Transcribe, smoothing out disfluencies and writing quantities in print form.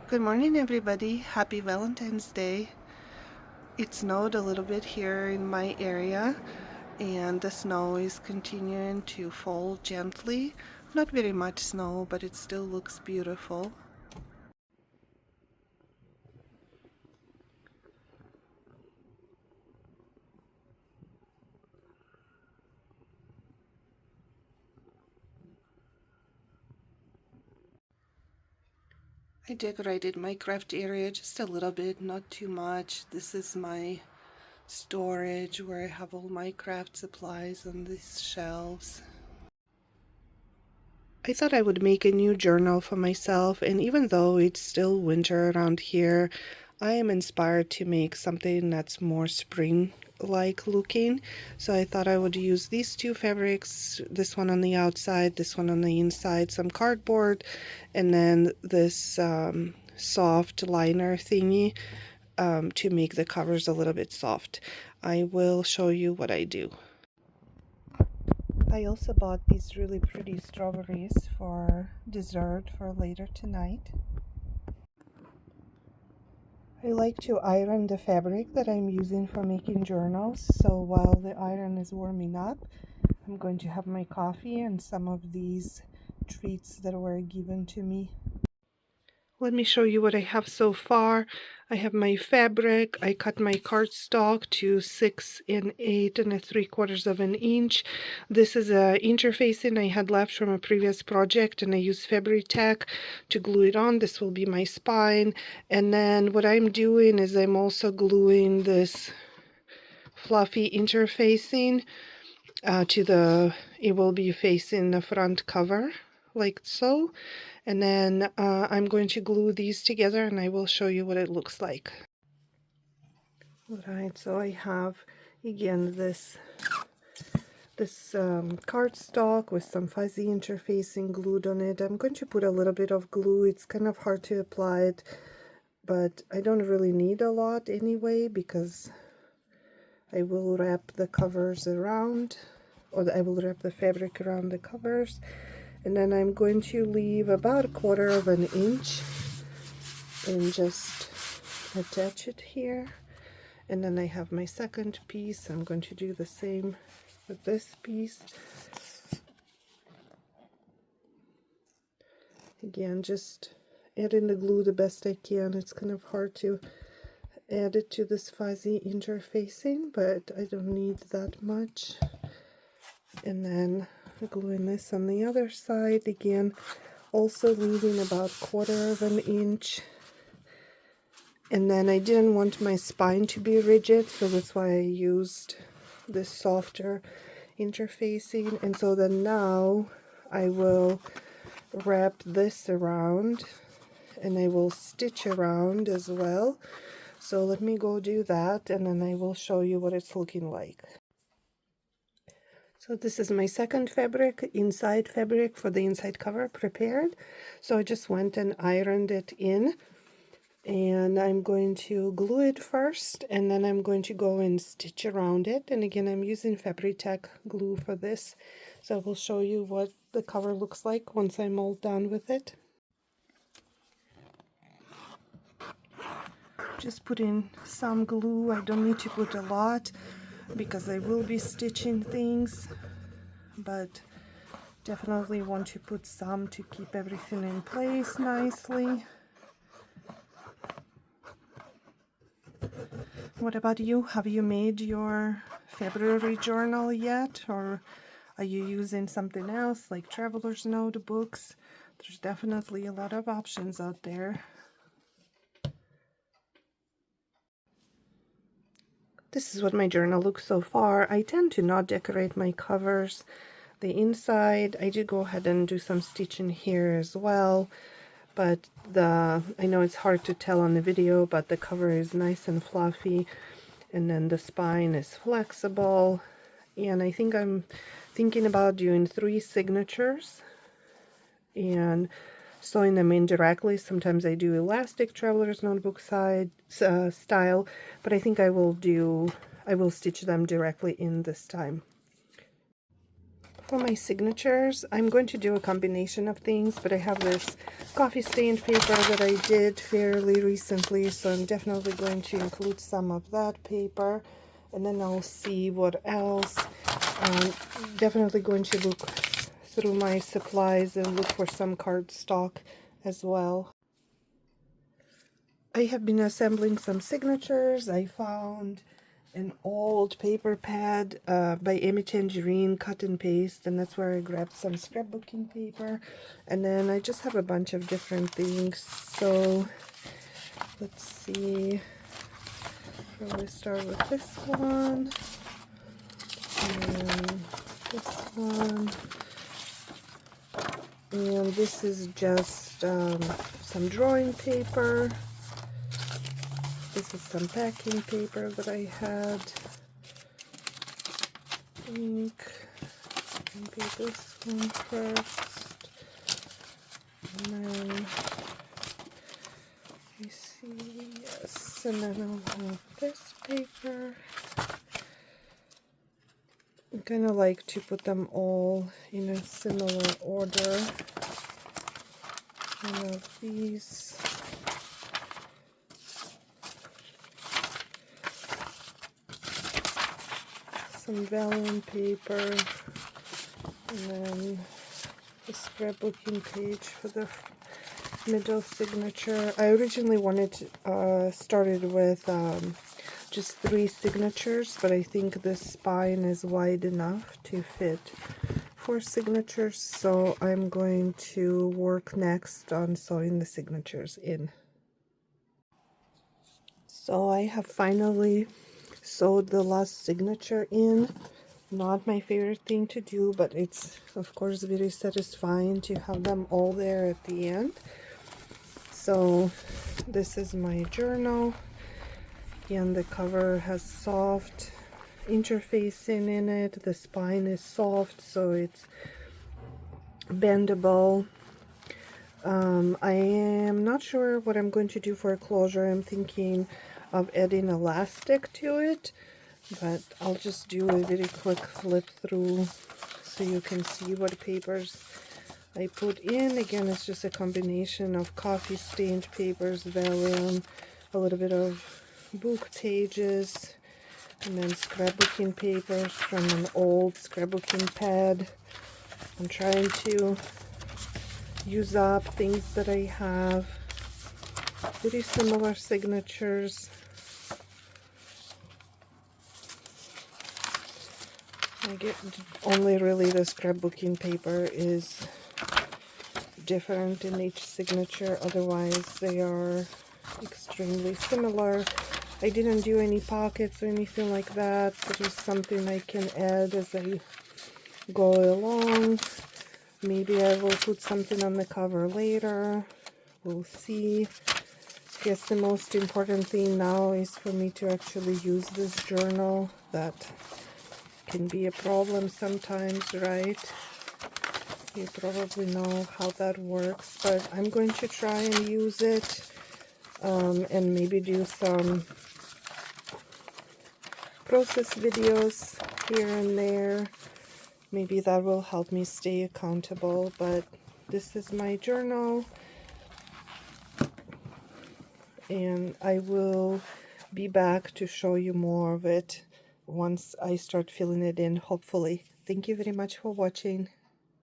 Good morning, everybody. Happy Valentine's Day. It snowed a little bit here in my area, and the snow is continuing to fall gently. Not very much snow, but it still looks beautiful. I decorated my craft area just a little bit, not too much. This is my storage where I have all my craft supplies on these shelves. I thought I would make a new journal for myself, and even though it's still winter around here, I am inspired to make something that's more spring-like looking. So I thought I would use these two fabrics, this one on the outside, this one on the inside, some cardboard, and then this soft liner thingy to make the covers a little bit soft. I will show you what I do. I also bought these really pretty strawberries for dessert for later tonight. I like to iron the fabric that I'm using for making journals, so while the iron is warming up, I'm going to have my coffee and some of these treats that were given to me. Let me show you what I have so far. I have my fabric. I cut my cardstock to 6 8 3/4 of an inch. This is a interfacing I had left from a previous project, and I used Fabri-Tac to glue it on. This will be my spine. And then what I'm doing is I'm also gluing this fluffy interfacing it will be facing the front cover like so. And then I'm going to glue these together and I will show you what it looks like. Alright, so I have again this cardstock with some fuzzy interfacing glued on it. I'm going to put a little bit of glue. It's kind of hard to apply it, but I don't really need a lot anyway because I will wrap the covers around, or I will wrap the fabric around the covers. And then I'm going to leave about 1/4 of an inch and just attach it here. And then I have my second piece. I'm going to do the same with this piece. Again, just adding the glue the best I can. It's kind of hard to add it to this fuzzy interfacing, but I don't need that much. And then gluing this on the other side again, also leaving about 1/4 of an inch. And then I didn't want my spine to be rigid, so that's why I used this softer interfacing. And so then now I will wrap this around and I will stitch around as well. So let me go do that and then I will show you what it's looking like. So this is my second fabric, inside fabric for the inside cover prepared. So I just went and ironed it in, and I'm going to glue it first, and then I'm going to go and stitch around it. And again, I'm using Fabri-Tac glue for this. So I will show you what the cover looks like once I'm all done with it. Just put in some glue. I don't need to put a lot because I will be stitching things, but definitely want to put some to keep everything in place nicely. What about you? Have you made your February journal yet, or are you using something else like traveler's notebooks? There's definitely a lot of options out there. This is what my journal looks so far. I tend to not decorate my covers. The inside, I did go ahead and do some stitching here as well, but I know it's hard to tell on the video, but the cover is nice and fluffy, and then the spine is flexible. And I think I'm thinking about doing 3 signatures and sewing them in directly. Sometimes I do elastic traveler's notebook style, but I think I will stitch them directly in this time. For my signatures, I'm going to do a combination of things, but I have this coffee stained paper that I did fairly recently, so I'm definitely going to include some of that paper, and then I'll see what else. Definitely going to look through my supplies and look for some cardstock as well. I have been assembling some signatures. I found an old paper pad by Amy Tangerine, cut and paste, and that's where I grabbed some scrapbooking paper. And then I just have a bunch of different things. So let's see. Probably start with this one, and this one, and this is just some drawing paper. This is some packing paper that I had. Ink. Maybe this one first. And then you see, yes, and then I'll have this paper. I kind of like to put them all in a similar order. I have these. Some vellum paper, and then the scrapbooking page for the middle signature. I originally wanted to started with just 3 signatures, but I think this spine is wide enough to fit 4 signatures, so I'm going to work next on sewing the signatures in. So I have finally sewed the last signature in. Not my favorite thing to do, but it's of course very satisfying to have them all there at the end. So this is my journal, and the cover has soft interfacing in it. The spine is soft, so it's bendable. I am not sure what I'm going to do for a closure. I'm thinking of adding elastic to it, but I'll just do a very quick flip through so you can see what papers I put in. Again, it's just a combination of coffee stained papers, vellum, a little bit of book pages, and then scrapbooking papers from an old scrapbooking pad. I'm trying to use up things that I have. Very similar signatures. I get only really the scrapbooking paper is different in each signature, otherwise they are extremely similar. I didn't do any pockets or anything like that. That is something I can add as I go along. Maybe I will put something on the cover later. We'll see. I guess the most important thing now is for me to actually use this journal. That can be a problem sometimes, right? You probably know how that works, but I'm going to try and use it and maybe do some process videos here and there. Maybe that will help me stay accountable, but this is my journal, and I will be back to show you more of it once I start filling it in, hopefully. Thank you very much for watching.